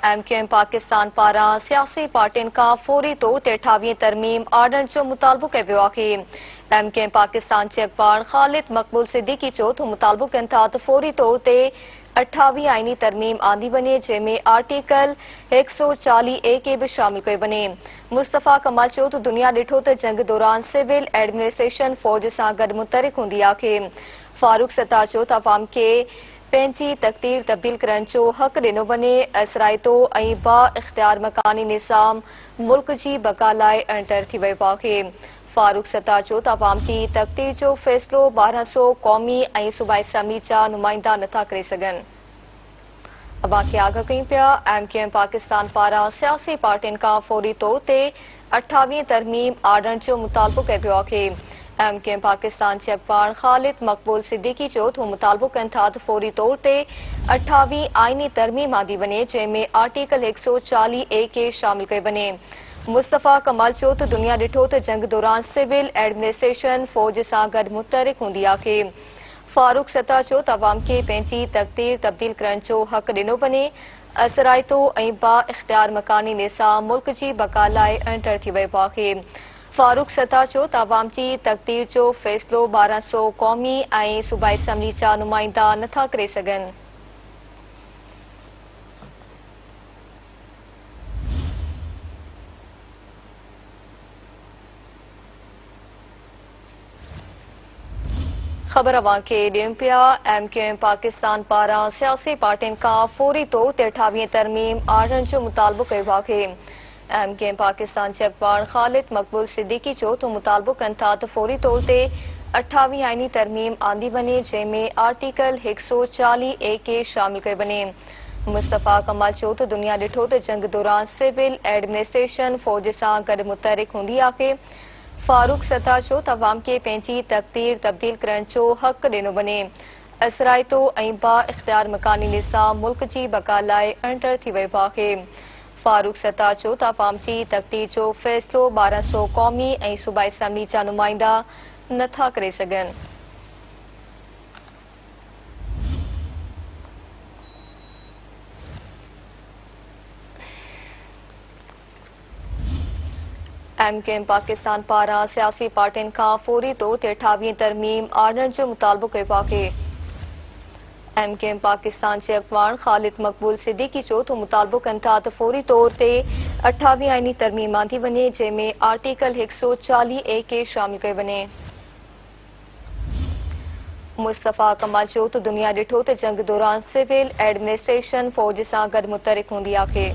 MQM Pakistan पारां सियासी पार्टियुनि खां फौरी तौर ते 28 तरमीम आर्डरनि जो मुतालबो कयो वियो आहे। MQM पाकिस्तान जे अखबार ख़ालिद मक़बूल सिद्दीकी चयो त मुतालबो कनि था त फौरी तौर ते 28 आईनी तरमीम आंदी वञे, जंहिंमें आर्टिकल 140A खे बि शामिल कयो वञे। मुस्तफ़ा कमाल चयो त दुनिया ॾिठो त जंग दौरान सिविल एडमिनिस्ट्रेशन फ़ौज सां गॾु मुतहरिक हूंदी आहे। फारूक सत्तार चयो त अवाम खे पंहिंजी तक़दीर तब्दील करण जो हक़ ॾिनो वञे। असराइतो ऐं बा इख़्तियार मकानी निज़ाम मुल्क जी बका लाइ अणटर थी वियो आहे। फारूक सत्तार चयो त अवाम जी तक़दीर जो फ़ैसिलो 1200 क़ौमी ऐं सूबाई असम्बली जा नुमाइंदा नथा करे सघनि। अवां खे आगाह कयूं पिया। MQM पाकिस्तान पारां सियासी पार्टियुनि खां फौरी तौर ते 28 तरमीम आर्डरनि जो मुतालबो कयो वियो आहे। MQM पाकिस्तान जे अखबार ख़ालिद मक़बूल सिद्दीकी चयो त मुतालबो कनि था त फौरी तौर ते 28 आईनी तरमीम आंदी वञे, जंहिंमें आर्टिकल 140A खे शामिल कयो वञे। मुस्तफ़ा कमाल चयो त दुनिया ॾिठो त जंग दौरान सिविल एडमिनिस्ट्रेशन फ़ौज सां गॾु मुतहरिक हूंदी आहे। फारूक सत्तार चयो त अवाम खे पंहिंजी तक़दीर तब्दील करण जो हक़ ॾिनो वञे। असराइतो ऐं बा इख़्तियार मकानी निज़ाम मुल्क जी बका लाइ अणटर थी वियो आहे। फारूक सत्तार चयो त अवाम जी तक़दीर जो फ़ैसिलो 1200 क़ौमी ऐं सूबाई असम्बली जा नुमाइंदा नथा करे सघनि। ख़बर अवां खे ॾियूं पिया। MQM पाकिस्तान पारां सियासी पार्टियुनि खां फौरी तौर ते 28 तरमीम आर्डरनि जो मुतालबो कयो आहे। MQM पाकिस्तान जे अखबार ख़ालिद मक़बूल सिद्दीकी चयो त मुतालबो कनि था त फौरी तौर ते 28 आईनी तरमीम आंदी वञे, जंहिंमें आर्टिकल 140A खे शामिल कयो वञे। मुस्तफ़ा कमाल चयो त दुनिया ॾिठो त जंग दौरान सिविल एडमिनिस्ट्रेशन फ़ौज सां गॾु मुतहरिक हूंदी आहे। फारूक सत्तार चयो त अवाम खे पंहिंजी तक़दीर तब्दील करण जो हक़ ॾिनो वञे। असराइतो ऐं बा इख़्तियार मकानी निज़ाम मुल्क जी बका लाइ अणटर थी वियो आहे। फारूक सत्तार चयो त अवाम जी तक़दीर जो फ़ैसिलो 1200 क़ौमी ऐं सूबाई असम्बली जा नुमाइंदा नथा करे सघनि। MQM पाकिस्तान पारां सियासी पार्टियुनि खां फौरी तौर ते 28 तरमीम आर्डरनि जो मुतालबो कयो आहे। MQM पाकिस्तान जे अखबार ख़ालिद मक़बूल सिद्दीकी चयो त मुतालबो कनि था त फौरी तौर ते 28 आईनी तरमीम आंदी वञे, जंहिंमें आर्टिकल 140A खे शामिल कयो वञे। मुस्तफ़ा कमाल चयो त दुनिया ॾिठो त जंग दौरान सिविल एडमिनिस्ट्रेशन फ़ौज सां गॾु मुतहरिक हूंदी आहे।